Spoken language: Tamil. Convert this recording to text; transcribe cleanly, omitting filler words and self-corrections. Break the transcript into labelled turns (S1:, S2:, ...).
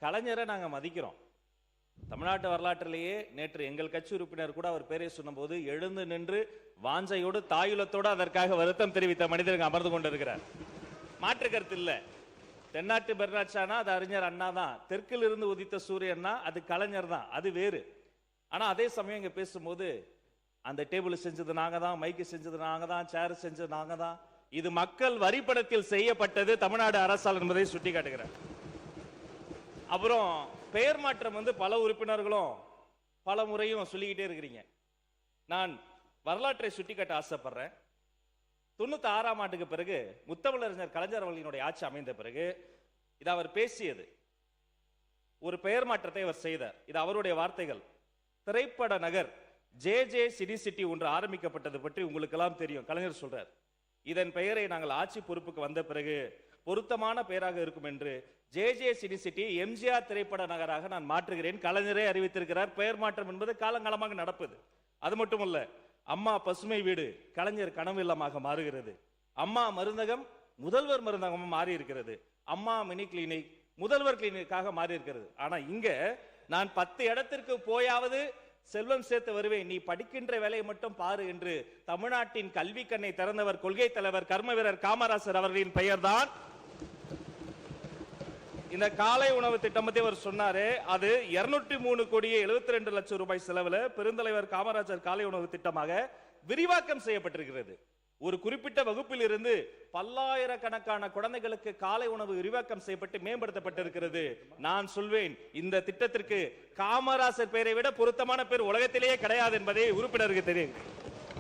S1: கலைஞரை நாங்க மதிக்கிறோம். தமிழ்நாட்டு வரலாற்றிலேயே நேற்று எங்கள் கட்சி உறுப்பினர் கூட அவர் பேரை சொன்னபோது எழுந்து நின்று வாஞ்சையோடு தாயுலத்தோடு அதற்காக வருத்தம் தெரிவித்த மனிதர்கள் அமர்ந்து கொண்டிருக்கிறார். மாற்று கருத்து இல்ல. தென்னாட்டு பெர்னாட்சானா அது அறிஞர் அண்ணா தான், தெற்கில் இருந்து உதித்த சூரியன்னா அது கலைஞர் தான், அது வேறு. ஆனா அதே சமயம் இங்க பேசும்போது அந்த டேபிள் செஞ்சது நாங்க தான், மைக்கு செஞ்சது நாங்க தான், சேர் செஞ்சது நாங்க தான், இது மக்கள் வரிப்பணத்தில் செய்யப்பட்டது தமிழ்நாடு அரசால் என்பதை சுட்டி காட்டுகிறார். அப்புறம் பெயர் மாற்றம் பல உறுப்பினர்களும் பல முறையும் சொல்லிக்கிட்டே இருக்கிறீங்க. நான் வரலாற்றை சுட்டிக்காட்ட ஆசைப்படுறேன். 96ஆம் ஆண்டுக்கு பிறகு முத்தமிழறிஞர் கலைஞர் அவர்களினுடைய ஆட்சி அமைந்த பிறகு இது அவர் பேசியது. ஒரு பெயர் மாற்றத்தை அவர் செய்தார். இது அவருடைய வார்த்தைகள். திரைப்பட நகர் ஜே சிடி சிட்டி ஒன்று ஆரம்பிக்கப்பட்டது பற்றி உங்களுக்கு எல்லாம் தெரியும். கலைஞர் சொல்றார், இதன் பெயரை நாங்கள் ஆட்சி பொறுப்புக்கு வந்த பிறகு பொருத்தமான பெயராக இருக்கும் என்று ஜே சிடி சிட்டி எம்ஜிஆர் திரைப்பட நகராக நான் மாற்றுகிறேன். கலைஞரே அறிவித்திருக்கிறார். பெயர் மாற்றம் என்பது காலங்காலமாக நடப்பது. அது மட்டுமல்ல, அம்மா பசுமை வீடு கலைஞர் கனவு இல்லமாக மாறுகிறது. அம்மா மருந்தகம் முதல்வர் மருந்தகமும் மாறி இருக்கிறது. அம்மா மினி கிளினிக் முதல்வர் கிளினிக்காக மாறி இருக்கிறது. ஆனா இங்க நான் 10 இடத்திற்கு போயாவது செல்வம் சேர்த்து வருவேன், நீ படிக்கின்ற வேலையை மட்டும் பாரு என்று தமிழ்நாட்டின் கல்வி கண்ணை திறந்தவர் கொள்கை தலைவர் கர்ம வீரர் காமராசர் அவர்களின் பெயர் தான். இந்த காலை உணவு திட்டம் பத்தி அவர் சொன்னாரு. அது 203 கோடியே 72 லட்சம் ரூபாய் செலவுல பெருந்தலைவர் காமராஜர் காலை உணவு திட்டமாக விரிவாக்கம் செய்யப்பட்டிருக்கிறது. ஒரு குறிப்பிட்ட வகுப்பில் இருந்து பல்லாயிரக்கணக்கான குழந்தைகளுக்கு காலை உணவு விரிவாக்கம் செய்யப்பட்டு மேம்படுத்தப்பட்டிருக்கிறது. நான் சொல்வேன், இந்த திட்டத்திற்கு காமராசர் பெயரை விட பொருத்தமான பேர் உலகத்திலேயே கிடையாது என்பதை உறுப்பினருக்கு தெரியும்.